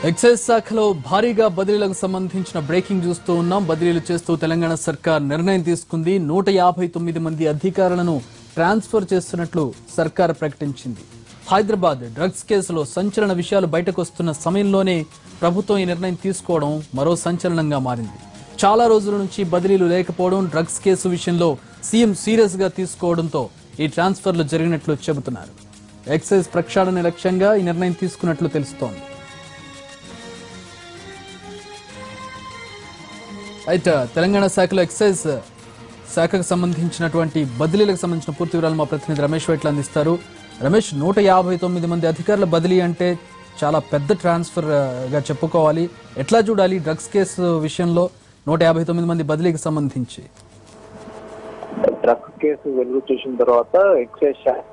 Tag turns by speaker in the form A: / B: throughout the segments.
A: Excise శాఖలో భారీగా బదిలీలకు సంబంధించిన బ్రేకింగ్ చూస్తూ ఉన్నాం. బదిలీలు చేస్తూ తెలంగాణ సర్కార్ నిర్ణయం తీసుకుంది. 159 మంది అధికారులను ట్రాన్స్ఫర్ చేస్తున్నట్లు సర్కార్ ప్రకటించింది. హైదరాబాద్ డ్రగ్స్ కేసులో సంచలన విషయాలు బయటకు వస్తున్న సమయంలోనే ప్రభుత్వం ఈ నిర్ణయం తీసుకోవడం మరో సంచలనంగా మారింది. చాలా రోజుల నుంచి బదిలీలు లేకపోవడం, డ్రగ్స్ కేసు విషయంలో సీఎం సీరియస్ గా తీసుకోవడంతో ఈ ట్రాన్స్ఫర్లు జరిగినట్లు చెబుతున్నారు. ఎక్సైజ్ ప్రక్షాళన లక్ష్యంగా ఈ నిర్ణయం తీసుకున్నట్లు తెలుస్తోంది. అయితే తెలంగాణ శాఖలో ఎక్సైజ్ శాఖకు సంబంధించినటువంటి బదిలీలకు సంబంధించిన పూర్తి వివరాలు మా ప్రతినిధి రమేష్ వైట్ల అందిస్తారు. రమేష్, 159 మంది అధికారుల బదిలీ అంటే చాలా పెద్ద ట్రాన్స్ఫర్ గా చెప్పుకోవాలి. ఎట్లా చూడాలి డ్రగ్స్ కేసు విషయంలో 159 మంది బదిలీకి సంబంధించి?
B: డ్రగ్స్ కేసు వెలుగు చూసిన తర్వాత ఎక్సైజ్ శాఖ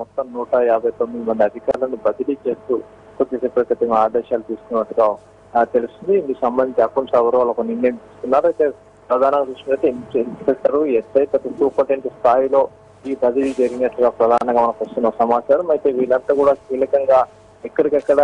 B: మొత్తం 159 మంది అధికారులను బదిలీ చేస్తూ కొద్దిసేపటి క్రితం ఆదేశాలు తీసుకున్నట్టుగా తెలుస్తుంది. ఇందుకు సంబంధించి అకౌంట్స్ ఎవరో ఒక నిర్ణయం తీసుకున్నారు. అయితే ప్రధానంగా చూసినట్లయితే ఇన్స్పెక్టర్, ఎస్ఐ, సూపరింటెండెంట్ స్థాయిలో ఈ బదిలీ జరిగినట్లుగా ప్రధానంగా మనకు వస్తున్న సమాచారం. అయితే వీళ్ళంతా కూడా కీలకంగా ఎక్కడికెక్కడ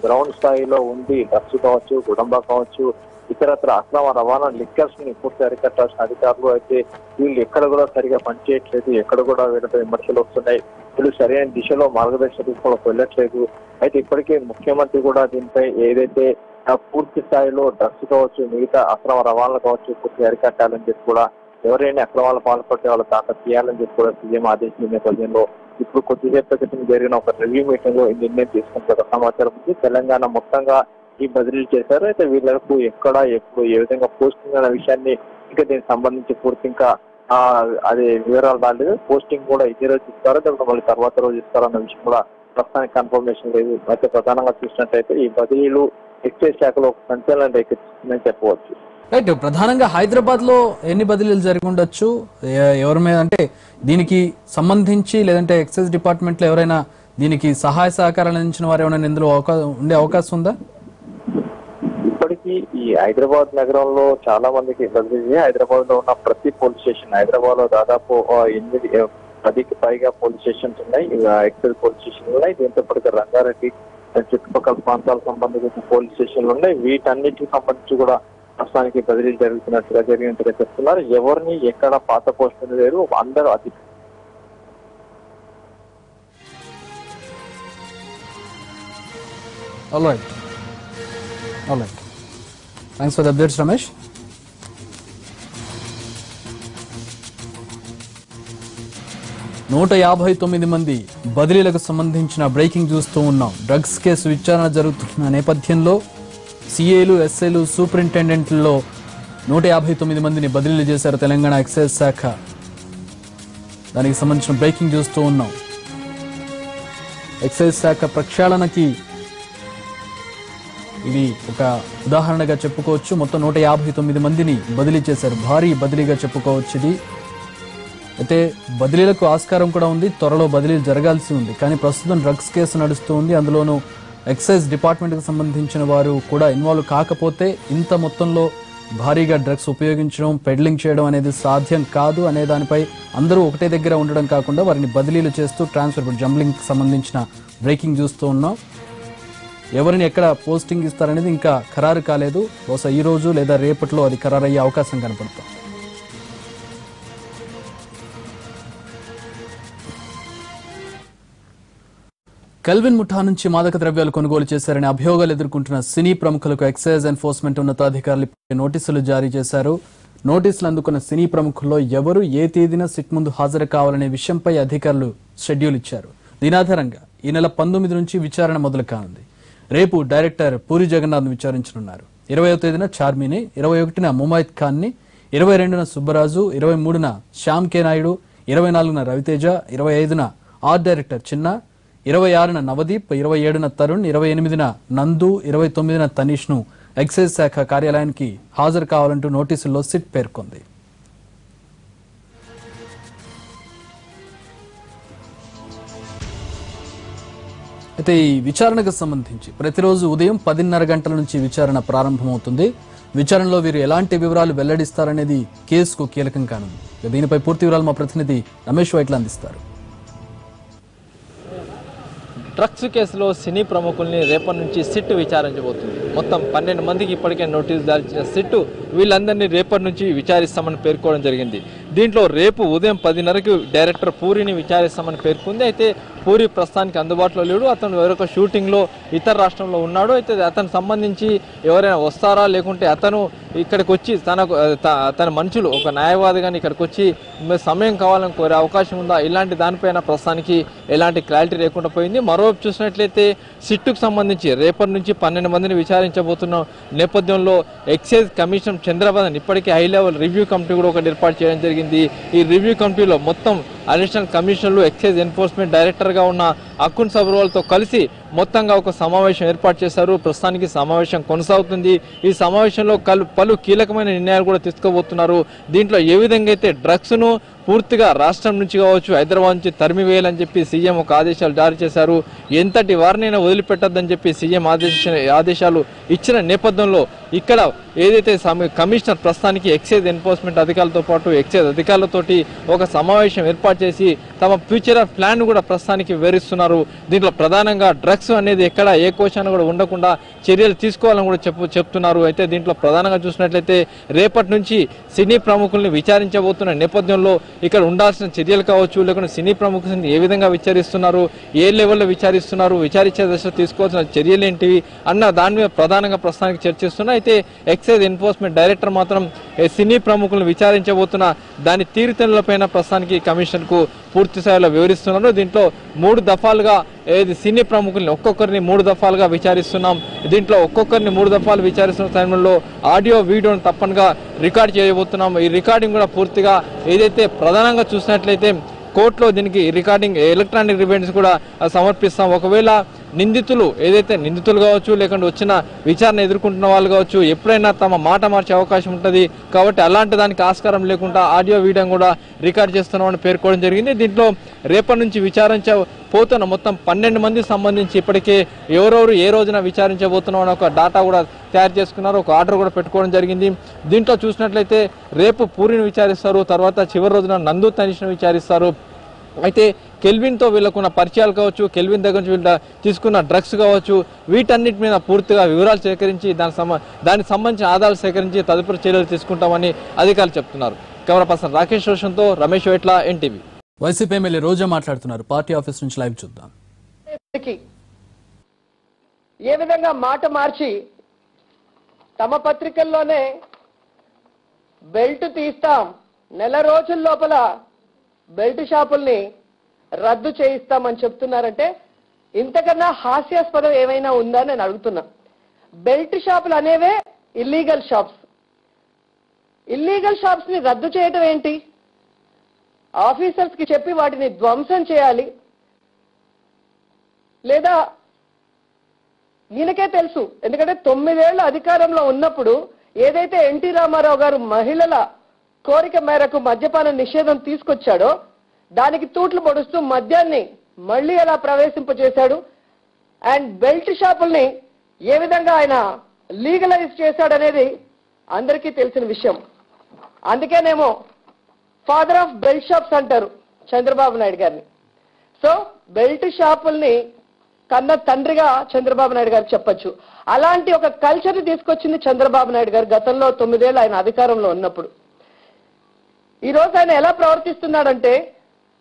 B: గ్రౌండ్ స్థాయిలో ఉండి డ్రగ్స్ కావచ్చు, గుడంబా కావచ్చు, ఇతరత్ర అక్రమ రవాణా లిక్కర్స్ ని పూర్తి అరికట్టాల్సిన అధికారులు అయితే వీళ్ళు ఎక్కడ కూడా సరిగా పనిచేయట్లేదు, ఎక్కడ కూడా వీళ్ళతో విమర్శలు వస్తున్నాయి, వీళ్ళు సరైన దిశలో మార్గదర్శకత్వంలో వెళ్ళట్లేదు. అయితే ఇప్పటికే ముఖ్యమంత్రి కూడా దీనిపై ఏదైతే పూర్తి స్థాయిలో డ్రగ్స్ కావచ్చు, మిగతా అక్రమ రవాణాలు కావచ్చు పూర్తి అరికట్టాలని చెప్పి కూడా ఎవరైనా అక్రమాలు పాల్పడితే వాళ్ళ తాకట్టు తీయాలని చెప్పి కూడా సీఎం ఆదేశించిన నేపథ్యంలో ఇప్పుడు కొద్దిసేపటి క్రితం జరిగిన ఒక రివ్యూ మీటింగ్ లో ఈ నిర్ణయం తీసుకున్న సమాచారం ఉంది. తెలంగాణ మొత్తంగా ఈ బదిలీలు చేశారు. అయితే వీళ్ళకు ఎక్కడ, ఎప్పుడు, ఏ విధంగా పోస్టింగ్ అనే విషయాన్ని ఇంకా దీనికి సంబంధించి పూర్తి ఇంకా అది వివరాలు రాలేదు. పోస్టింగ్ కూడా ఇదే రోజు ఇస్తారో లేకపోతే మళ్ళీ తర్వాత రోజు ఇస్తారో అన్న విషయం కూడా ప్రస్తుతానికి కన్ఫర్మేషన్ లేదు. అయితే ప్రధానంగా చూసినట్టయితే ఈ బదిలీలు ఎక్సైజ్ శాఖలో ఒక సంచలనం రేకెత్తిస్తుందని చెప్పవచ్చు.
A: రైట్, ప్రధానంగా హైదరాబాద్ లో ఎన్ని బదిలీలు జరిగి ఉండొచ్చు? ఎవరి మీద అంటే దీనికి సంబంధించి, లేదంటే ఎక్సైజ్ డిపార్ట్మెంట్ లో ఎవరైనా దీనికి సహాయ సహకారాలు అందించిన వారు ఏమైనా ఇందులో ఉండే అవకాశం ఉందా?
B: ఇప్పటికీ ఈ హైదరాబాద్ నగరంలో చాలా మందికి బదిలీ. హైదరాబాద్ లో ఉన్న ప్రతి పోలీస్ స్టేషన్, హైదరాబాద్ లో దాదాపు 10కి పైగా పోలీస్ స్టేషన్స్ ఉన్నాయి, ఎక్సైజ్ పోలీస్ స్టేషన్లు ఉన్నాయి. దీంతో పాటు రంగారెడ్డి చుట్టుపక్కల ప్రాంతాలకు సంబంధించిన పోలీస్ స్టేషన్లు ఉన్నాయి. వీటన్నిటికి సంబంధించి కూడా ప్రస్తుతానికి బదిలీలు జరిగినట్టుగా చెప్తున్నారు. ఎవరిని ఎక్కడ పాత పోస్టులు లేరు, అందరూ అది
A: thanks for the updates Ramesh. నూట 159 మంది బదిలీలకు సంబంధించిన బ్రేకింగ్ చూస్తూ ఉన్నాం. డ్రగ్స్ కేసు విచారణ జరుగుతున్న నేపథ్యంలో సిఏలు, ఎస్ఐలు, సూపరింటెండెంట్లలో 159 మందిని బదిలీలు చేశారు తెలంగాణ ఎక్సైజ్ శాఖ. దానికి సంబంధించిన బ్రేకింగ్ చూస్తూ ఉన్నాం. ఎక్సైజ్ శాఖ ప్రక్షాళనకి ఇది ఒక ఉదాహరణగా చెప్పుకోవచ్చు. మొత్తం 159 మందిని బదిలీ చేశారు. భారీ బదిలీగా చెప్పుకోవచ్చు ఇది. అయితే బదిలీలకు ఆస్కారం కూడా ఉంది, త్వరలో బదిలీలు జరగాల్సి ఉంది. కానీ ప్రస్తుతం డ్రగ్స్ కేసు నడుస్తూ ఉంది. అందులోనూ ఎక్సైజ్ డిపార్ట్మెంట్కి సంబంధించిన వారు కూడా ఇన్వాల్వ్ కాకపోతే ఇంత మొత్తంలో భారీగా డ్రగ్స్ ఉపయోగించడం, పెడ్లింగ్ చేయడం అనేది సాధ్యం కాదు అనే దానిపై అందరూ ఒకటే దగ్గర ఉండడం కాకుండా వారిని బదిలీలు చేస్తూ ట్రాన్స్ఫర్, జంబ్లింగ్కి సంబంధించిన బ్రేకింగ్ చూస్తూ ఉన్నాం. ఎవరిని ఎక్కడ పోస్టింగ్ ఇస్తారనేది ఇంకా ఖరారు కాలేదు. బహుశా ఈ రోజు లేదా రేపట్లో అది ఖరారయ్యే అవకాశం కనపడుతుంది. కెల్విన్ ముఠా నుంచి మాదక ద్రవ్యాలు కొనుగోలు చేశారని అభియోగాలు ఎదుర్కొంటున్న సినీ ప్రముఖులకు ఎక్సైజ్ ఎన్ఫోర్స్మెంట్ ఉన్నతాధికారులు నోటీసులు జారీ చేశారు. నోటీసులు అందుకున్న సినీ ప్రముఖుల్లో ఎవరు ఏ తేదీన సిట్ ముందు హాజరు కావాలనే విషయంపై అధికారులు షెడ్యూల్ ఇచ్చారు. దీని ఆధారంగా ఈ నెల 19 నుంచి విచారణ మొదలు కానుంది. రేపు డైరెక్టర్ పూరి జగన్నాథ్ విచారించనున్నారు. 20వ తేదీన చార్మిని, 21న ముమైత్ ఖాన్ ని, 22న సుబ్బరాజు, 23న శ్యామ్ కే నాయుడు, 24న రవితేజ, 25న ఆర్ట్ డైరెక్టర్ చిన్న, 26న నవదీప్, 27న తరుణ్, 28న నందు, 29న తనీష్ ను ఎక్సైజ్ శాఖ కార్యాలయానికి హాజరు కావాలంటూ నోటీసుల్లో సిట్ పేర్కొంది. అయితే ఈ విచారణకు సంబంధించి ప్రతిరోజు ఉదయం 10:30 గంటల నుంచి విచారణ ప్రారంభమవుతుంది. విచారణలో వీరు ఎలాంటి వివరాలు వెల్లడిస్తారనేది కేసుకు కీలకం కానుంది. దీనిపై పూర్తి వివరాలు మా ప్రతినిధి రమేష్ వైట్ల అందిస్తారు.
C: డ్రగ్స్ కేసులో సినీ ప్రముఖుల్ని రేపటి నుంచి సిట్ విచారించబోతుంది. మొత్తం 12 మందికి ఇప్పటికే నోటీసు జారీ చేసిన సిట్ వీళ్ళందరినీ రేపటి నుంచి విచారిస్తామని పేర్కోవడం జరిగింది. దీంట్లో రేపు ఉదయం 10:30కి డైరెక్టర్ పూరిని విచారిస్తామని పేర్కొంది. అయితే పూరి ప్రస్తుతానికి అందుబాటులో లేడు. అతను వేరొక షూటింగ్లో ఇతర రాష్ట్రంలో ఉన్నాడు. అయితే అతను సంబంధించి ఎవరైనా వస్తారా లేకుంటే అతను ఇక్కడికి వచ్చి తన మనుషులు ఒక న్యాయవాది కానీ ఇక్కడికి వచ్చి సమయం కావాలని కోరే అవకాశం ఉందా, ఇలాంటి దానిపైన ప్రస్తుతానికి ఎలాంటి క్లారిటీ లేకుండా పోయింది. మరోవైపు చూసినట్లయితే సిట్టుకు సంబంధించి రేపటి నుంచి 12 మందిని విచారించబోతున్న నేపథ్యంలో ఎక్సైజ్ కమిషన్ చంద్రబాబు ఇప్పటికే హై లెవెల్ రివ్యూ కమిటీ కూడా ఒకటి ఏర్పాటు చేయడం జరిగింది. ఈ రివ్యూ కమిటీలో మొత్తం అడిషనల్ కమిషనర్లు, ఎక్సైజ్ ఎన్ఫోర్స్మెంట్ డైరెక్టర్గా ఉన్న అకున్ సబర్వాల్తో కలిసి మొత్తంగా ఒక సమావేశం ఏర్పాటు చేశారు. ప్రస్తుతానికి సమావేశం కొనసాగుతుంది. ఈ సమావేశంలో పలు కీలకమైన నిర్ణయాలు కూడా తీసుకోబోతున్నారు. దీంట్లో ఏ విధంగా అయితే డ్రగ్స్ను పూర్తిగా రాష్ట్రం నుంచి కావచ్చు, హైదరాబాద్ నుంచి తరిమివేయాలని చెప్పి సీఎం ఒక ఆదేశాలు జారీ చేశారు. ఎంతటి వారినైనా వదిలిపెట్టద్దని చెప్పి సీఎం ఆదేశాలు ఇచ్చిన నేపథ్యంలో ఇక్కడ ఏదైతే కమిషనర్ ప్రస్తుతానికి ఎక్సైజ్ ఎన్ఫోర్స్మెంట్ అధికారులతో పాటు ఎక్సైజ్ అధికారులతోటి ఒక సమావేశం ఏర్పాటు చేసి తమ ఫ్యూచర్ ప్లాన్ కూడా ప్రస్తుతానికి వివరిస్తున్నారు. దీంట్లో ప్రధానంగా డ్రగ్స్ అనేది ఎక్కడ ఏ కోశాన్ని కూడా ఉండకుండా చర్యలు తీసుకోవాలని కూడా చెప్తున్నారు. అయితే దీంట్లో ప్రధానంగా చూసినట్లయితే రేపటి నుంచి సినీ ప్రముఖుల్ని విచారించబోతున్న నేపథ్యంలో ఇక్కడ ఉండాల్సిన చర్యలు కావచ్చు, లేకుంటే సినీ ప్రముఖుల్ని ఏ విధంగా విచారిస్తున్నారు, ఏ లెవెల్లో విచారిస్తున్నారు, విచారించే దశలో తీసుకోవాల్సిన చర్యలు ఏంటివి అన్న దాని మీద ప్రధానంగా ప్రస్తుతానికి చర్చిస్తున్నారు. అయితే ఎక్సైజ్ ఎన్ఫోర్స్మెంట్ డైరెక్టర్ మాత్రం సినీ ప్రముఖులను విచారించబోతున్న దాని తీరుతెన్నులపైన ప్రస్తుతానికి కమిషన్ కు పూర్తి స్థాయిలో వివరిస్తున్నారు. దీంట్లో 3 దఫాలుగా సినీ ప్రముఖుల్ని ఒక్కొక్కరిని 3 దఫాలుగా విచారిస్తున్నాం. దీంట్లో ఒక్కొక్కరిని 3 దఫాలు విచారిస్తున్న సమయంలో ఆడియో వీడియోను తప్పనిగా రికార్డ్ చేయబోతున్నాం. ఈ రికార్డింగ్ కూడా పూర్తిగా ఏదైతే ప్రధానంగా చూసినట్లయితే కోర్టులో దీనికి రికార్డింగ్ ఎలక్ట్రానిక్ ఎవిడెన్స్ కూడా సమర్పిస్తాం. ఒకవేళ నిందితులు కావచ్చు, లేకుంటే వచ్చిన విచారణ ఎదుర్కొంటున్న వాళ్ళు కావచ్చు, ఎప్పుడైనా తమ మాట మార్చే అవకాశం ఉంటుంది. కాబట్టి అలాంటి దానికి ఆస్కారం లేకుండా ఆడియో వీడియో కూడా రికార్డ్ చేస్తున్నామని పేర్కోవడం జరిగింది. దీంట్లో రేపటి నుంచి విచారించబోతున్న మొత్తం 12 మందికి సంబంధించి ఇప్పటికే ఎవరెవరు ఏ రోజున విచారించబోతున్నాం అని ఒక డాటా కూడా తయారు చేసుకున్నారు. ఒక ఆర్డర్ కూడా పెట్టుకోవడం జరిగింది. దీంట్లో చూసినట్లయితే రేపు పూరిని విచారిస్తారు, తర్వాత చివరి రోజున నందు తనీష్ను విచారిస్తారు. అయితే కెల్విన్తో వీళ్ళకున్న పరిచయాలు కావచ్చు, కెల్విన్ దగ్గర నుంచి వీళ్ళ తీసుకున్న డ్రగ్స్ కావచ్చు, వీటన్నిటి మీద పూర్తిగా వివరాలు సేకరించి దానికి సంబంధించిన ఆధారాలు సేకరించి తదుపరి చర్యలు తీసుకుంటామని అధికారులు చెప్తున్నారు. Camera person Rakesh రోషన్తో Ramesh వేట్ల, NTV.
A: YCP MLA రోజా మాట్లాడుతున్నారు. పార్టీ ఆఫీస్ నుంచి లైవ్ చూద్దాం.
D: ఏ విధంగా మాట మార్చి తమ పత్రికల్లోనే బెల్ట్ తీస్తాం, నెల రోజుల లోపల బెల్ట్ షాపుల్ని రద్దు చేయిస్తామని చెప్తున్నారంటే ఇంతకన్నా హాస్యాస్పదం ఏమైనా ఉందా నేను అడుగుతున్నా. బెల్ట్ షాపులు అనేవే ఇల్లీగల్ షాప్స్. ఇల్లీగల్ షాప్స్ ని రద్దు చేయటం ఏంటి? ఆఫీసర్స్ కి చెప్పి వాటిని ధ్వంసం చేయాలి. లేదా ఈయనకే తెలుసు, ఎందుకంటే 9 ఏళ్ల అధికారంలో ఉన్నప్పుడు ఏదైతే ఎన్టీ రామారావు గారు మహిళల కోరిక మేరకు మద్యపాన నిషేధం తీసుకొచ్చాడో దానికి తూట్లు పొడుస్తూ మద్యాన్ని మళ్లీ ఎలా ప్రవేశింపజేశాడు అండ్ బెల్ట్ షాపుల్ని ఏ విధంగా ఆయన లీగలైజ్ చేశాడనేది అందరికీ తెలిసిన విషయం. అందుకేనేమో ఫాదర్ ఆఫ్ బెల్ట్ షాప్స్ అంటారు చంద్రబాబు నాయుడు గారిని. సో బెల్ట్ షాపుల్ని కన్న తండ్రిగా చంద్రబాబు నాయుడు గారు చెప్పొచ్చు. అలాంటి ఒక కల్చర్ తీసుకొచ్చింది చంద్రబాబు నాయుడు గారు గతంలో 9 ఏళ్ళు ఆయన అధికారంలో ఉన్నప్పుడు. ఈ రోజు ఆయన ఎలా ప్రవర్తిస్తున్నాడంటే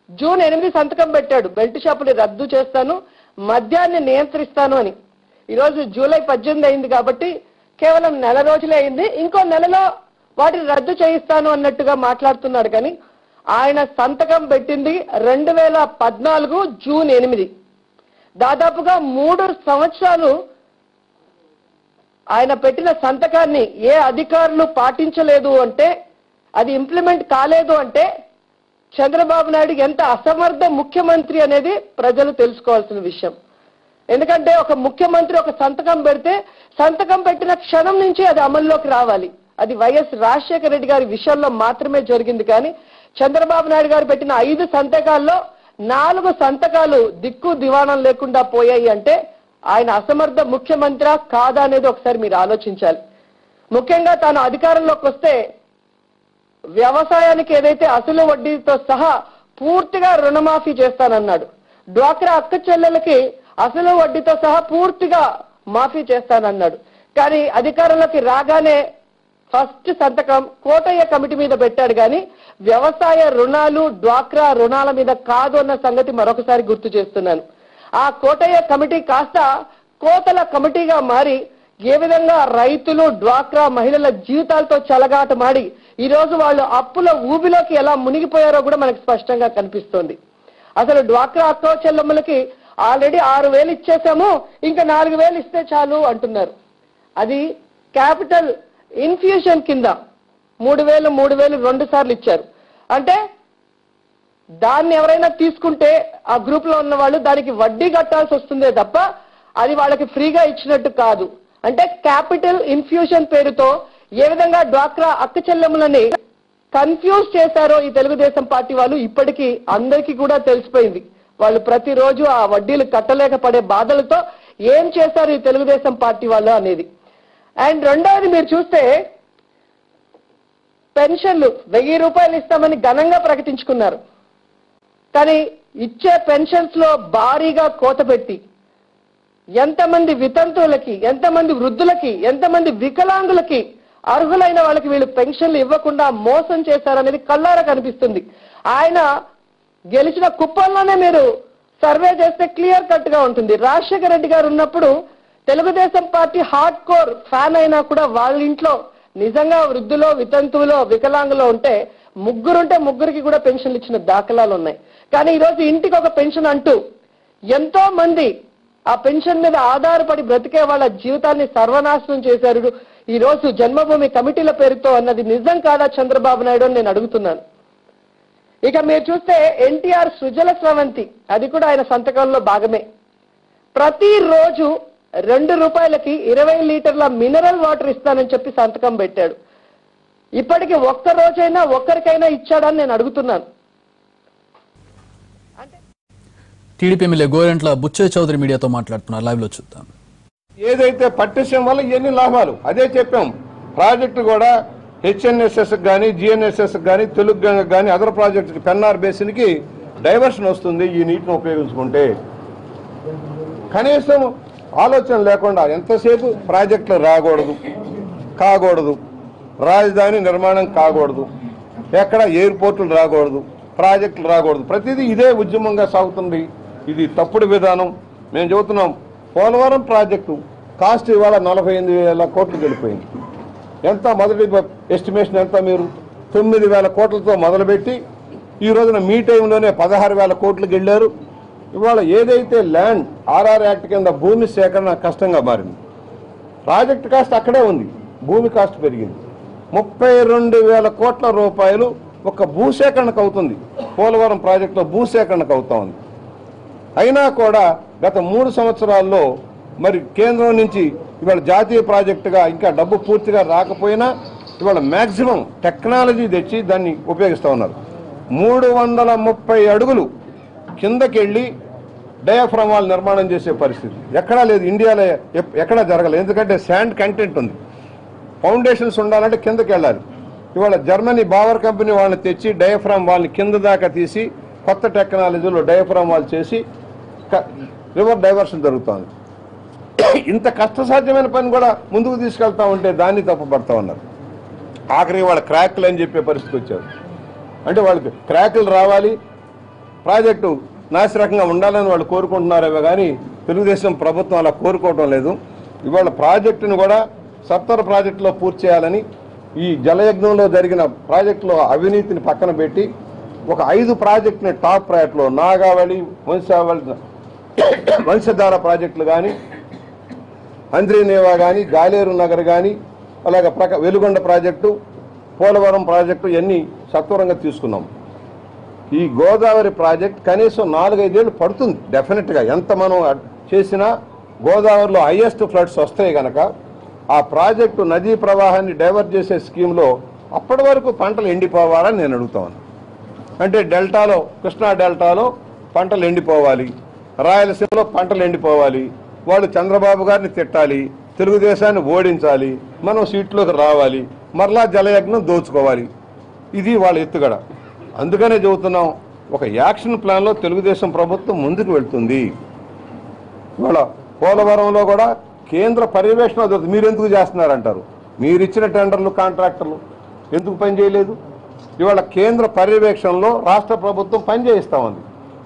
D: జూన్ 8 సంతకం పెట్టాడు, బెల్ట్ షాపుని రద్దు చేస్తాను, మద్యాన్ని నియంత్రిస్తాను అని. ఈరోజు జూలై 18 అయింది కాబట్టి కేవలం నెల రోజులే అయింది. ఇంకో నెలలో వాటిని రద్దు చేయిస్తాను అన్నట్టుగా మాట్లాడుతున్నాడు. కానీ ఆయన సంతకం పెట్టింది 2014 జూన్ 8. దాదాపుగా 3 సంవత్సరాలు ఆయన పెట్టిన సంతకాన్ని ఏ అధికారులు పాటించలేదు అంటే, అది ఇంప్లిమెంట్ కాలేదు అంటే చంద్రబాబు నాయుడు ఎంత అసమర్థ ముఖ్యమంత్రి అనేది ప్రజలు తెలుసుకోవాల్సిన విషయం. ఎందుకంటే ఒక ముఖ్యమంత్రి ఒక సంతకం పెడితే సంతకం పెట్టిన క్షణం నుంచి అది అమల్లోకి రావాలి. అది వైఎస్ రాజశేఖర రెడ్డి గారి విషయంలో మాత్రమే జరిగింది. కానీ చంద్రబాబు నాయుడు గారు పెట్టిన 5 సంతకాల్లో 4 సంతకాలు దిక్కు దివాణం లేకుండా పోయాయి అంటే ఆయన అసమర్థ ముఖ్యమంత్రి కాదా అనేది ఒకసారి మీరు ఆలోచించాలి. ముఖ్యంగా తాను అధికారంలోకి వస్తే వ్యవసాయానికి ఏదైతే అసలు వడ్డీతో సహా పూర్తిగా రుణమాఫీ చేస్తానన్నాడు. డ్వాక్రా అక్క చెల్లెలకి అసలు వడ్డీతో సహా పూర్తిగా మాఫీ చేస్తానన్నాడు. కానీ అధికారంలోకి రాగానే ఫస్ట్ సంతకం కోటయ్య కమిటీ మీద పెట్టాడు కానీ వ్యవసాయ రుణాలు డ్వాక్రా రుణాల మీద కాదు అన్న సంగతి మరొకసారి గుర్తు చేస్తున్నాను. ఆ కోటయ్య కమిటీ కాస్త కోతల కమిటీగా మారి ఏ విధంగా రైతులు డ్వాక్రా మహిళల జీవితాలతో చెలగాటమాడి ఈ రోజు వాళ్ళు అప్పుల ఊబిలోకి ఎలా మునిగిపోయారో కూడా మనకు స్పష్టంగా కనిపిస్తోంది. అసలు డ్వాక్రా అక్క చెల్లెమ్మలకి ఆల్రెడీ 6,000 ఇచ్చేసాము, ఇంకా 4,000 ఇస్తే చాలు అంటున్నారు. అది క్యాపిటల్ ఇన్ఫ్యూషన్ కింద 3,000 2 సార్లు ఇచ్చారు. అంటే దాన్ని ఎవరైనా తీసుకుంటే ఆ గ్రూప్ లో ఉన్న వాళ్ళు దానికి వడ్డీ కట్టాల్సి వస్తుందే తప్ప అది వాళ్ళకి ఫ్రీగా ఇచ్చినట్టు కాదు. అంటే క్యాపిటల్ ఇన్ఫ్యూషన్ పేరుతో ఏ విధంగా డ్వాక్రా అక్క చెల్లెమ్మలని కన్ఫ్యూజ్ చేశారో ఈ తెలుగుదేశం పార్టీ వాళ్ళు ఇప్పటికీ అందరికీ కూడా తెలిసిపోయింది. వాళ్ళు ప్రతిరోజు ఆ వడ్డీలు కట్టలేకపోయే బాధలతో ఏం చేశారు ఈ తెలుగుదేశం పార్టీ వాళ్ళు అనేది. అండ్ రెండవది మీరు చూస్తే పెన్షన్లు 1,000 రూపాయలు ఇస్తామని ఘనంగా ప్రకటించుకున్నారు. కానీ ఇచ్చే పెన్షన్స్ లో భారీగా కోత పెట్టి ఎంతమంది వితంతువులకి, ఎంతమంది వృద్ధులకి, ఎంతమంది వికలాంగులకి అర్హులైన వాళ్ళకి వీళ్ళు పెన్షన్లు ఇవ్వకుండా మోసం చేశారనేది కళ్ళారా కనిపిస్తుంది. ఆయన గెలిచిన కుప్పంలోనే మీరు సర్వే చేస్తే క్లియర్ కట్ గా ఉంటుంది. రాజశేఖర రెడ్డి గారు ఉన్నప్పుడు Telugu Desam party hard core fan అయినా కూడా వాళ్ళ ఇంట్లో నిజంగా వృద్ధులో వితంతువులో వికలాంగులో ఉంటే ముగ్గురికి కూడా పెన్షన్లు ఇచ్చిన దాఖలాలు ఉన్నాయి. కానీ ఈరోజు ఇంటికి ఒక పెన్షన్ అంటూ ఎంతో మంది ఆ పెన్షన్ మీద ఆధారపడి బ్రతికే వాళ్ళ జీవితాన్ని సర్వనాశనం చేశారు ఈ రోజు జన్మభూమి కమిటీల పేరుతో అన్నది నిజం కాదా చంద్రబాబు నాయుడు అని నేను అడుగుతున్నాను. ఇక మీరు చూస్తే ఎన్టీఆర్ సృజల స్రవంతి అది కూడా ఆయన సంతకంలో భాగమే. ప్రతిరోజు 2 రూపాయలకి 20 లీటర్ల మినరల్ వాటర్ ఇస్తానని చెప్పి సంతకం పెట్టాడు. ఇప్పటికి ఒక్క రోజైనా ఒక్కరికైనా ఇచ్చాడని నేను అడుగుతున్నాను.
A: టీడీపీ ఎమ్మెల్యే గోరంట్ల బుచ్చయ్య చౌదరి మీడియాతో మాట్లాడుతున్నారు. లైవ్ లో చూద్దాం.
E: ఏదైతే పట్టించడం వల్ల ఎన్ని లాభాలు అదే చెప్పాం. ప్రాజెక్టు కూడా హెచ్ఎన్ఎస్ఎస్ కానీ జిఎన్ఎస్ఎస్ కానీ తెలుగు గంగ కానీ అదర్ ప్రాజెక్టు పెన్నార్ బేసిన్ కి డైవర్షన్ వస్తుంది ఈ నీటిని ఉపయోగించుకుంటే. కనీసం ఆలోచన లేకుండా ఎంతసేపు ప్రాజెక్టులు కాకూడదు, రాజధాని నిర్మాణం కాకూడదు, ఎక్కడ ఎయిర్పోర్టులు రాకూడదు, ప్రాజెక్టులు రాకూడదు, ప్రతిదీ ఇదే ఉద్యమంగా సాగుతుంది. ఇది తప్పుడు విధానం. మేము చెబుతున్నాం, పోలవరం ప్రాజెక్టు కాస్ట్ ఇవాళ 48,000 కోట్లు వెళ్ళిపోయింది. ఎంత మొదటి ఎస్టిమేషన్ ఎంత? మీరు 9,000 కోట్లతో మొదలుపెట్టి ఈ రోజున మీ టైంలోనే 16,000 కోట్లకు వెళ్ళారు. ఇవాళ ఏదైతే ల్యాండ్ ఆర్ఆర్ యాక్ట్ కింద భూమి సేకరణ కష్టంగా మారింది. ప్రాజెక్టు కాస్ట్ అక్కడే ఉంది, భూమి కాస్ట్ పెరిగింది. 32,000 కోట్ల రూపాయలు ఒక భూసేకరణకు అవుతుంది. పోలవరం ప్రాజెక్టులో భూసేకరణకు అవుతా ఉంది. అయినా కూడా గత 3 సంవత్సరాల్లో మరి కేంద్రం నుంచి ఇవాళ జాతీయ ప్రాజెక్టుగా ఇంకా డబ్బు పూర్తిగా రాకపోయినా ఇవాళ మ్యాక్సిమం టెక్నాలజీ తెచ్చి దాన్ని ఉపయోగిస్తూ ఉన్నారు. 330 అడుగులు కిందకెళ్ళి డయాఫ్రామ్ వాల్ నిర్మాణం చేసే పరిస్థితి ఎక్కడా లేదు, ఇండియాలో ఎక్కడా జరగలేదు. ఎందుకంటే శాండ్ కంటెంట్ ఉంది. ఫౌండేషన్స్ ఉండాలంటే కిందకి వెళ్ళాలి. ఇవాళ జర్మనీ బావర్ కంపెనీ వాళ్ళని తెచ్చి డయాఫ్రామ్ వాల్ని కింద దాకా తీసి కొత్త టెక్నాలజీలో డయాఫ్రామ్ వాల్ చేసి రివర్ డైవర్షన్ జరుగుతుంది. ఇంత కష్టసాధ్యమైన పని కూడా ముందుకు తీసుకెళ్తా ఉంటే దాన్ని తప్పుపడతా ఉన్నారు. ఆఖరికి వాళ్ళ క్రాక్లు అని చెప్పే పరిస్థితి వచ్చారు. అంటే వాళ్ళకి క్రాకులు రావాలి, ప్రాజెక్టు నాసిరకంగా ఉండాలని వాళ్ళు కోరుకుంటున్నారేమో కానీ తెలుగుదేశం ప్రభుత్వం అలా కోరుకోవడం లేదు. ఇవాళ ప్రాజెక్టును కూడా సత్వర ప్రాజెక్టులో పూర్తి చేయాలని ఈ జలయజ్ఞంలో జరిగిన ప్రాజెక్టులో అవినీతిని పక్కన పెట్టి ఒక 5 ప్రాజెక్టుని టాప్ ప్రయారిటీలో నాగావళి, వంశధార ప్రాజెక్టులు కానీ, అంద్రీనేవా కానీ, గాలేరు నగర్ కానీ, అలాగే వెలుగొండ ప్రాజెక్టు, పోలవరం ప్రాజెక్టు ఇవన్నీ సత్వరంగా తీసుకున్నాం. ఈ గోదావరి ప్రాజెక్ట్ కనీసం 4-5 ఏళ్ళు పడుతుంది డెఫినెట్గా. ఎంత మనం చేసినా గోదావరిలో హైయెస్ట్ ఫ్లడ్స్ వస్తాయి కనుక ఆ ప్రాజెక్టు నదీ ప్రవాహాన్ని డైవర్ట్ చేసే స్కీమ్లో అప్పటి వరకు పంటలు ఎండిపోవాలని నేను అడుగుతాను. అంటే డెల్టాలో, కృష్ణా డెల్టాలో పంటలు ఎండిపోవాలి, రాయలసీమలో పంటలు ఎండిపోవాలి. వాళ్ళు చంద్రబాబు గారిని తిట్టాలి, తెలుగుదేశాన్ని ఓడించాలి, మనం సీట్లోకి రావాలి, మరలా జలయజ్ఞం దోచుకోవాలి. ఇది వాళ్ళ ఎత్తుగడ. అందుకనే చెబుతున్నాం, ఒక యాక్షన్ ప్లాన్లో తెలుగుదేశం ప్రభుత్వం ముందుకు వెళ్తుంది. ఇవాళ పోలవరంలో కూడా కేంద్ర పర్యవేక్షణ జరుగుతుంది. మీరు ఎందుకు చేస్తున్నారంటారు. మీరు ఇచ్చిన టెండర్లు కాంట్రాక్టర్లు ఎందుకు పనిచేయలేదు? ఇవాళ కేంద్ర పర్యవేక్షణలో రాష్ట్ర ప్రభుత్వం పనిచేయిస్తా ఉంది.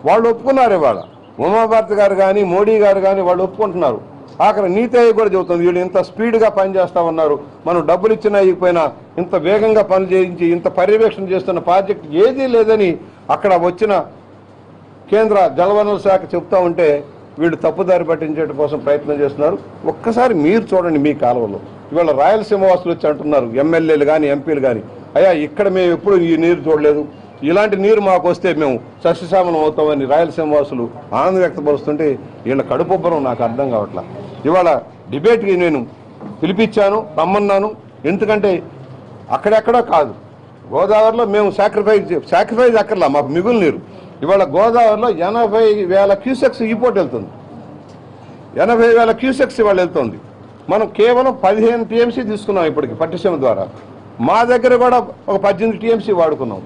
E: వాళ్ళు ఒప్పుకున్నారు. ఇవాళ ఉమాభారతి గారు కానీ మోడీ గారు కానీ వాళ్ళు ఒప్పుకుంటున్నారు. ఆఖరి నీతి ఆయోగ్ కూడా చెబుతుంది వీళ్ళు ఇంత స్పీడ్గా పనిచేస్తా ఉన్నారు, మనం డబ్బులు ఇచ్చినా ఇకపోయినా ఇంత వేగంగా పని చేయించి ఇంత పర్యవేక్షణ చేస్తున్న ప్రాజెక్ట్ ఏదీ లేదని అక్కడ వచ్చిన కేంద్ర జలవనరుల శాఖ చెప్తా ఉంటే వీళ్ళు తప్పుదారి పట్టించడం కోసం ప్రయత్నం చేస్తున్నారు. ఒక్కసారి మీరు చూడండి మీ కాలువలో. ఇవాళ రాయలసీమ వాసులు వచ్చి అంటున్నారు, ఎమ్మెల్యేలు కానీ ఎంపీలు కానీ, అయ్యా ఇక్కడ మేము ఎప్పుడు ఈ నీరు చూడలేదు, ఇలాంటి నీరు మాకు వస్తే మేము సస్యశామనం అవుతామని రాయలసీమ వాసులు ఆనందం వ్యక్తపరుస్తుంటే వీళ్ళ కడుపుబ్బరం నాకు అర్థం కావట్లా. ఇవాళ డిబేట్కి నేను పిలిపించాను, రమ్మన్నాను. ఎందుకంటే అక్కడెక్కడో కాదు, గోదావరిలో మేము సాక్రిఫైజ్ అక్కర్లా, మాకు మిగులు నీరు. ఇవాళ గోదావరిలో 80,000 క్యూసెక్స్ ఈ పోటీ వెళ్తుంది. 80,000 క్యూసెక్స్ ఇవాళ వెళ్తుంది. మనం కేవలం 15 టీఎంసీ తీసుకున్నాం ఇప్పటికి పట్టిసీమ ద్వారా. మా దగ్గర కూడా ఒక 18 టీఎంసీ వాడుకున్నాం.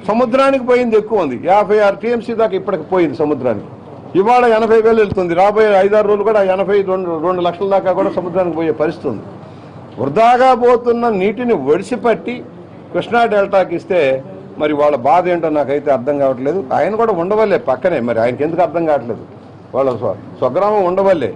E: సముద్రానికి పోయింది ఎక్కువ ఉంది, 56 టీఎంసీ దాకా ఇప్పటికి పోయింది సముద్రానికి. ఇవాళ 80,000 వెళ్తుంది. రాబోయే 5-6 రోజులు కూడా 82 లక్షల దాకా కూడా సముద్రానికి పోయే పరిస్థితి ఉంది. వృధాగా పోతున్న నీటిని ఒడిసిపట్టి కృష్ణా డెల్టాకి ఇస్తే మరి వాళ్ళ బాధ ఏంటో నాకైతే అర్థం కావట్లేదు. ఆయన కూడా ఉండవల్లే పక్కనే, మరి ఆయనకి ఎందుకు అర్థం కావట్లేదు? వాళ్ళ స్వగ్రామం ఉండవల్లే.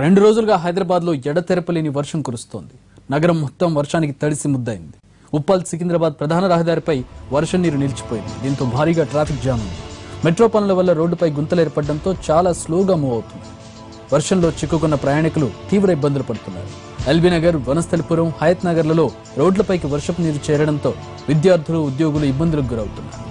A: 2 రోజులుగా హైదరాబాద్ లో ఎడతెరపలేని వర్షం కురుస్తోంది. నగరం మొత్తం వర్షానికి తడిసి ముద్దయింది. ఉప్పల్ సికింద్రాబాద్ ప్రధాన రహదారిపై వర్షం నీరు నిలిచిపోయింది. దీంతో భారీగా ట్రాఫిక్ జామ్ ఉంది. మెట్రో పనుల వల్ల రోడ్డుపై గుంతలు ఏర్పడడంతో చాలా స్లోగా మూవ్ అవుతుంది. వర్షంలో చిక్కుకున్న ప్రయాణికులు తీవ్ర ఇబ్బందులు పడుతున్నారు. ఎల్బీ నగర్, వనస్థలిపురం, హయత్ నగర్లలో రోడ్లపైకి వర్షపు నీరు చేరడంతో విద్యార్థులు, ఉద్యోగులు ఇబ్బందులకు గురవుతున్నారు.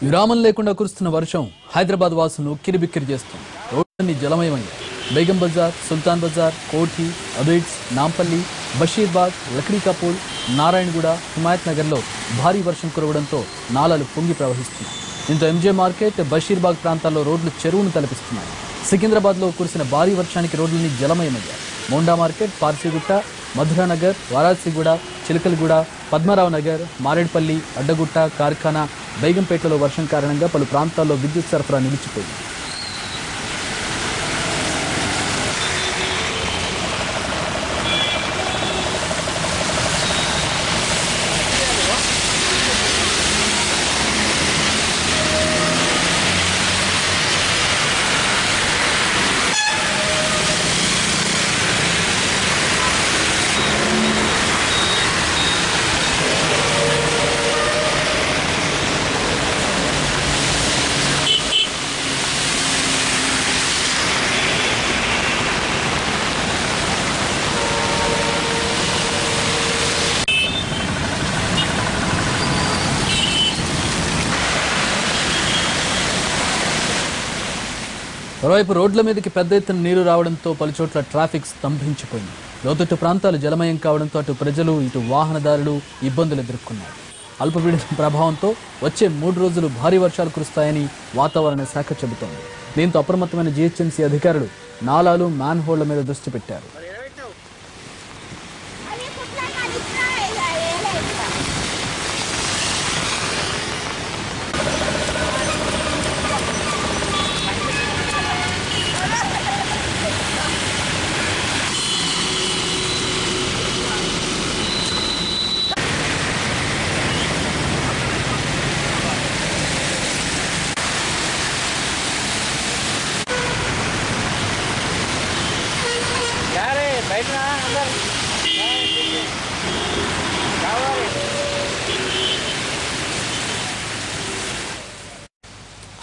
A: విరామం లేకుండా కురుస్తున్న వర్షం హైదరాబాద్ వాసులను కిరిబిక్కిరి చేస్తుంది. రోడ్లన్నీ జలమయమయ్యాయి. బేగం బజార్, సుల్తాన్ బజార్, కోఠి, అబిడ్స్, నాంపల్లి, బషీర్బాగ్, లక్డీకాపూల్, నారాయణగూడ, హిమాయత్ నగర్లో భారీ వర్షం కురవడంతో నాలాలు పొంగి ప్రవహిస్తున్నాయి. దీంతో ఎంజే మార్కెట్, బషీర్బాగ్ ప్రాంతాల్లో రోడ్లు చెరువును తలపిస్తున్నాయి. సికింద్రాబాద్లో కురిసిన భారీ వర్షానికి రోడ్లన్నీ జలమయమయ్యాయి. మోండా మార్కెట్, పార్సీగుట్ట, మధురానగర్, వారాసిగూడ, చిలకలగూడ, పద్మారావు నగర్, మారేడ్పల్లి, అడ్డగుట్ట, కార్ఖానా, బేగంపేటలో వర్షం కారణంగా పలు ప్రాంతాల్లో విద్యుత్ సరఫరా నిలిచిపోయింది. మరోవైపు రోడ్ల మీదకి పెద్ద ఎత్తున నీరు రావడంతో పలుచోట్ల ట్రాఫిక్ స్తంభించిపోయింది. లోతట్టు ప్రాంతాలు జలమయం కావడంతో అటు ప్రజలు, ఇటు వాహనదారులు ఇబ్బందులు ఎదుర్కొన్నారు. అల్పపీడనం ప్రభావంతో వచ్చే 3 రోజులు భారీ వర్షాలు కురుస్తాయని వాతావరణ శాఖ చెబుతోంది. దీంతో అప్రమత్తమైన జీహెచ్ఎంసీ అధికారులు నాలాలు, మ్యాన్ హోళ్ల మీద దృష్టి పెట్టారు.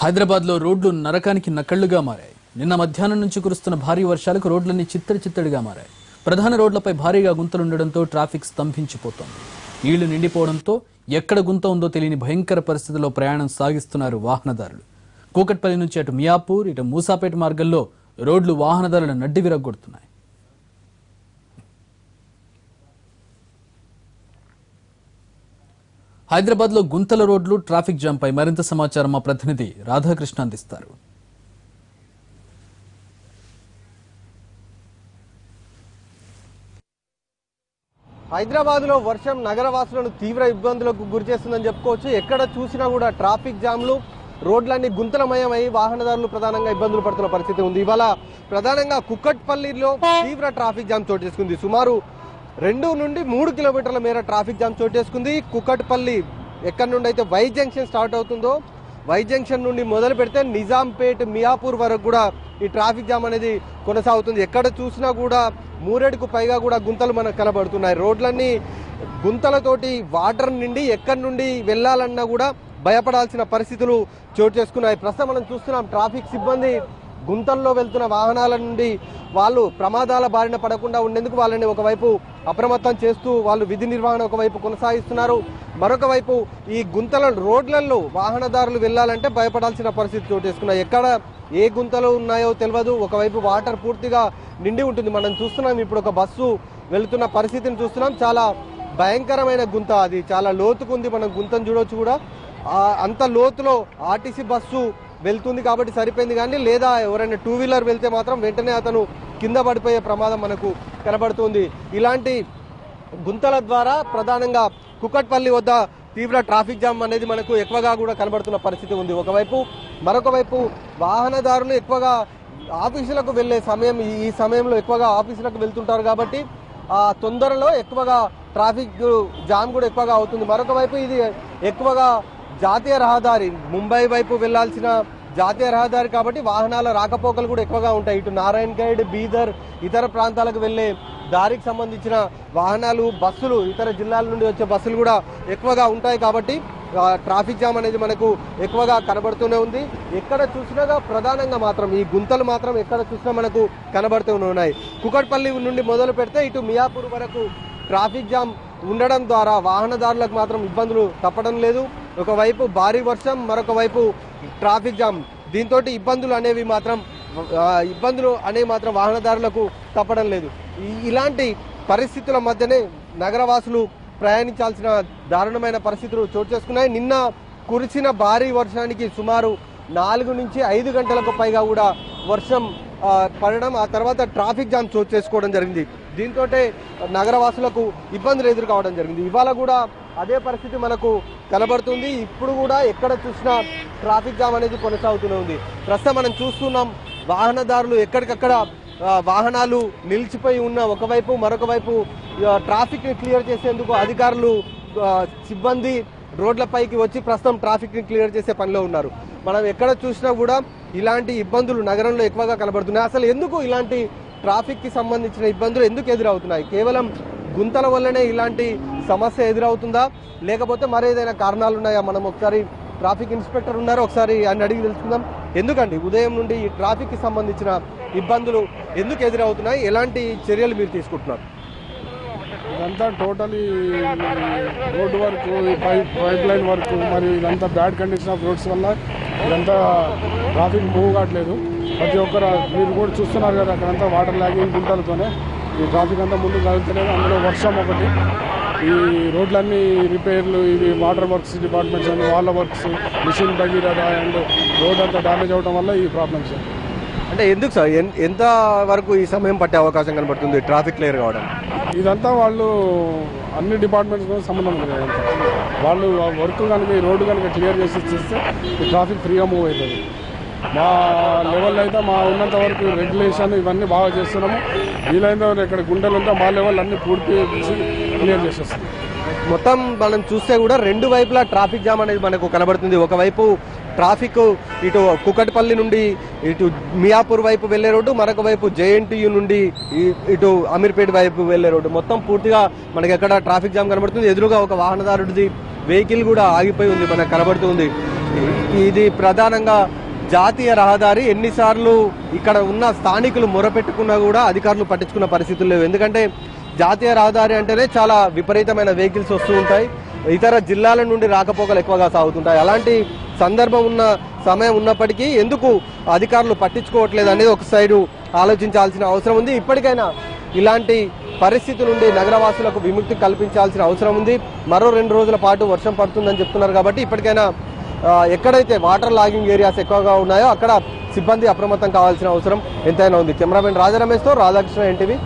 A: హైదరాబాద్లో రోడ్లు నరకానికి నకళ్లుగా మారాయి. నిన్న మధ్యాహ్నం నుంచి కురుస్తున్న భారీ వర్షాలకు రోడ్లన్నీ చిత్తడిగా మారాయి. ప్రధాన రోడ్లపై భారీగా గుంతలుండడంతో ట్రాఫిక్ స్తంభించిపోతోంది. నీళ్లు నిండిపోవడంతో ఎక్కడ గుంత ఉందో తెలియని భయంకర పరిస్థితుల్లో ప్రయాణం సాగిస్తున్నారు వాహనదారులు. కూకట్పల్లి నుంచి అటు మియాపూర్ ఇటు మూసాపేట మార్గంలో రోడ్లు వాహనదారులను నడ్డి విరగొడుతున్నాయి. హైదరాబాద్లో గుంతల రోడ్లు ట్రాఫిక్ జామ్ పై మరింత సమాచారం మా ప్రతినిధి రాధాకృష్ణ అందిస్తారు.
F: హైదరాబాద్లో వర్షం నగరవాసులను తీవ్ర ఇబ్బందులకు గురి చేస్తుందని చెప్పుకోవచ్చు. ఎక్కడ చూసినా కూడా ట్రాఫిక్ జామ్లు, రోడ్లన్నీ గుంతలమయమై వాహనదారులు ప్రధానంగా ఇబ్బందులు పడుతున్న పరిస్థితి ఉంది. ఇవాళ ప్రధానంగా కుక్కట్పల్లిలో తీవ్ర ట్రాఫిక్ జామ్ చోటు చేసుకుంది. సుమారు 2 నుండి 3 కిలోమీటర్ల మేర ట్రాఫిక్ జామ్ చోటు చేసుకుంది. కుక్కట్పల్లి ఎక్కడి నుండి అయితే వై జంక్షన్ స్టార్ట్ అవుతుందో, వై జంక్షన్ నుండి మొదలు పెడితే నిజాంపేట్, మియాపూర్ వరకు కూడా ఈ ట్రాఫిక్ జామ్ అనేది కొనసాగుతుంది. ఎక్కడ చూసినా కూడా 3 పైగా కూడా గుంతలు మనకు కనబడుతున్నాయి. రోడ్లన్నీ గుంతలతోటి వాటర్ నిండి ఎక్కడి నుండి వెళ్ళాలన్నా కూడా భయపడాల్సిన పరిస్థితులు చోటు చేసుకున్నాయి. ప్రస్తుతం మనం చూస్తున్నాం ట్రాఫిక్ సిబ్బంది గుంతల్లో వెళ్తున్న వాహనాల నుండి వాళ్ళు ప్రమాదాల బారిన పడకుండా ఉండేందుకు వాళ్ళని ఒకవైపు అప్రమత్తం చేస్తూ వాళ్ళు విధి నిర్వహణ ఒకవైపు కొనసాగిస్తున్నారు. మరొక వైపు ఈ గుంతల రోడ్లలో వాహనదారులు వెళ్ళాలంటే భయపడాల్సిన పరిస్థితి చోటు చేసుకున్నాయి. ఎక్కడ ఏ గుంతలు ఉన్నాయో తెలియదు. ఒకవైపు వాటర్ పూర్తిగా నిండి ఉంటుంది. మనం చూస్తున్నాం ఇప్పుడు ఒక బస్సు వెళుతున్న పరిస్థితిని చూస్తున్నాం. చాలా భయంకరమైన గుంత, అది చాలా లోతుకుంది. మనం గుంతను చూడవచ్చు కూడా. అంత లోతులో ఆర్టీసీ బస్సు వెళ్తుంది కాబట్టి సరిపోయింది. కానీ లేదా ఎవరైనా 2 వీలర్ వెళ్తే మాత్రం వెంటనే అతను కింద పడిపోయే ప్రమాదం మనకు కనబడుతుంది. ఇలాంటి గుంతల ద్వారా ప్రధానంగా కుక్కట్పల్లి వద్ద తీవ్ర ట్రాఫిక్ జామ్ అనేది మనకు ఎక్కువగా కూడా కనబడుతున్న పరిస్థితి ఉంది. ఒకవైపు మరొక వైపు వాహనదారులు ఎక్కువగా ఆఫీసులకు వెళ్లే సమయం, ఈ సమయంలో ఎక్కువగా ఆఫీసులకు వెళ్తుంటారు కాబట్టి ఆ తొందరలో ఎక్కువగా ట్రాఫిక్ జామ్ కూడా ఎక్కువగా అవుతుంది. మరొక వైపు ఇది ఎక్కువగా జాతీయ రహదారి, ముంబై వైపు వెళ్లాల్సిన జాతీయ రహదారి కాబట్టి వాహనాల రాకపోకలు కూడా ఎక్కువగా ఉంటాయి. ఇటు నారాయణ్ ఖేడ్, బీదర్ ఇతర ప్రాంతాలకు వెళ్లే దారికి సంబంధించిన వాహనాలు, బస్సులు, ఇతర జిల్లాల నుండి వచ్చే బస్సులు కూడా ఎక్కువగా ఉంటాయి కాబట్టి ట్రాఫిక్ జామ్ అనేది మనకు ఎక్కువగా కనబడుతూనే ఉంది. ఎక్కడ చూసినా ప్రధానంగా మాత్రం ఈ గుంతలు మాత్రం ఎక్కడ చూసినా మనకు కనబడుతూనే ఉన్నాయి. కుక్కట్పల్లి నుండి మొదలు పెడితే ఇటు మియాపూర్ వరకు ట్రాఫిక్ జామ్ ఉండడం ద్వారా వాహనదారులకు మాత్రం ఇబ్బందులు తప్పడం లేదు. ఒకవైపు భారీ వర్షం, మరొక వైపు ట్రాఫిక్ జామ్. దీంతో ఇబ్బందులు అనేవి మాత్రం వాహనదారులకు తప్పడం లేదు. ఇలాంటి పరిస్థితుల మధ్యనే నగరవాసులు ప్రయాణించాల్సిన దారుణమైన పరిస్థితులు చోటు చేసుకున్నాయి. నిన్న కురిసిన భారీ వర్షానికి సుమారు 4 నుంచి 5 గంటలకు పైగా కూడా వర్షం పడడం, ఆ తర్వాత ట్రాఫిక్ జామ్ చోటు చేసుకోవడం జరిగింది. దీంతో నగరవాసులకు ఇబ్బందులు ఎదుర్కోవడం జరిగింది. ఇవాళ కూడా అదే పరిస్థితి మనకు కనబడుతుంది. ఇప్పుడు కూడా ఎక్కడ చూసినా ట్రాఫిక్ జామ్ అనేది కొనసాగుతూనే ఉంది. ప్రస్తుతం మనం చూస్తున్నాం వాహనదారులు ఎక్కడికక్కడ వాహనాలు నిలిచిపోయి ఉన్న ఒకవైపు, మరొక వైపు ట్రాఫిక్ ని క్లియర్ చేసేందుకు అధికారులు, సిబ్బంది రోడ్లపైకి వచ్చి ప్రస్తుతం ట్రాఫిక్ ని క్లియర్ చేసే పనిలో ఉన్నారు. మనం ఎక్కడ చూసినా కూడా ఇలాంటి ఇబ్బందులు నగరంలో ఎక్కువగా కనబడుతున్నాయి. అసలు ఎందుకు ఇలాంటి ట్రాఫిక్ కి సంబంధించిన ఇబ్బందులు ఎందుకు ఎదురవుతున్నాయి? కేవలం గుంతల వల్లనే ఇలాంటి సమస్య ఎదురవుతుందా, లేకపోతే మరేదైనా కారణాలు ఉన్నాయా? మనం ఒకసారి ట్రాఫిక్ ఇన్స్పెక్టర్ ఉన్నారు, ఒకసారి ఆయన అడిగి తెలుసుకుందాం. ఎందుకండి ఉదయం నుండి ఈ ట్రాఫిక్ కి సంబంధించిన ఇబ్బందులు ఎందుకు ఎదురవుతున్నాయి, ఎలాంటి చర్యలు మీరు తీసుకుంటున్నారు?
G: ఇదంతా totally road work, pipe line work, మరి ఇదంతా బ్యాడ్ కండిషన్ ఆఫ్ రోడ్స్ వల్ల ఇదంతా ట్రాఫిక్ మూవ్ కావట్లేదు. ప్రతి ఒక్కరు మీరు కూడా చూస్తున్నారు కదా, అక్కడంతా వాటర్ లాగింగ్ గుంటలతోనే ఈ ట్రాఫిక్ అంతా ముందుకు కలుగుతలేదు. అందులో వర్షం ఒకటి, ఈ రోడ్లన్నీ రిపేర్లు, ఇవి వాటర్ వర్క్స్ డిపార్ట్మెంట్స్ అని వాళ్ళ works, mission Bhagiratha and road అంతా డ్యామేజ్ అవడం వల్ల ఈ ప్రాబ్లమ్స్.
F: అంటే ఎందుకు సార్, ఎంత వరకు ఈ సమయం పట్టే అవకాశం కనబడుతుంది ట్రాఫిక్ క్లియర్ కావడం?
G: ఇదంతా వాళ్ళు అన్ని డిపార్ట్మెంట్స్తో సంబంధం ఉంది. వాళ్ళు వర్క్ కనుక ఈ రోడ్డు కనుక క్లియర్ చేసి ఇస్తే ఈ ట్రాఫిక్ ఫ్రీగా మూవ్ అవుతుంది. మా లెవెల్ అయితే మా ఉన్నంత వరకు రెగ్యులేషన్ ఇవన్నీ బాగా చేస్తున్నాము. వీలైన ఇక్కడ గుంటలు ఉంటే మా లెవెల్ అన్ని పూర్తి క్లియర్ చేసేస్తాం.
F: మొత్తం మనం చూస్తే కూడా 2 వైపులా ట్రాఫిక్ జామ్ అనేది మనకు కనబడుతుంది. ఒకవైపు ట్రాఫిక్ ఇటు కుక్కట్పల్లి నుండి ఇటు మియాపూర్ వైపు వెళ్లే రోడ్డు, మరొక వైపు జేఎన్టీయూ నుండి ఇటు అమీర్పేట వైపు వెళ్లే రోడ్డు, మొత్తం పూర్తిగా మనకి ఎక్కడ ట్రాఫిక్ జామ్ కనబడుతుంది. ఎదురుగా ఒక వాహనదారుడిది వెహికల్ కూడా ఆగిపోయి ఉంది మనకు కనబడుతుంది. ఇది ప్రధానంగా జాతీయ రహదారి. ఎన్నిసార్లు ఇక్కడ ఉన్న స్థానికులు మొరపెట్టుకున్నా కూడా అధికారులు పట్టించుకున్న పరిస్థితులు లేవు. ఎందుకంటే జాతీయ రహదారి అంటేనే చాలా విపరీతమైన వెహికల్స్ వస్తూ ఉంటాయి, ఇతర జిల్లాల నుండి రాకపోకలు ఎక్కువగా సాగుతుంటాయి. అలాంటి సమయం ఉన్నప్పటికీ ఎందుకు అధికారులు పట్టించుకోవట్లేదు అనేది ఒక సైడు ఆలోచించాల్సిన అవసరం ఉంది. ఇప్పటికైనా ఇలాంటి పరిస్థితి నుండి నగరవాసులకు విముక్తి కల్పించాల్సిన అవసరం ఉంది. మరో 2 రోజుల పాటు వర్షం పడుతుందని చెప్తున్నారు కాబట్టి ఇప్పటికైనా ఎక్కడైతే వాటర్ లాగింగ్ ఏరియాస్ ఎక్కువగా ఉన్నాయో అక్కడ సిబ్బంది అప్రమత్తం కావాల్సిన అవసరం ఎంతైనా ఉంది. కెమెరామెన్ రాజా రమేష్తో రాధాకృష్ణ, ఎన్టీవీ.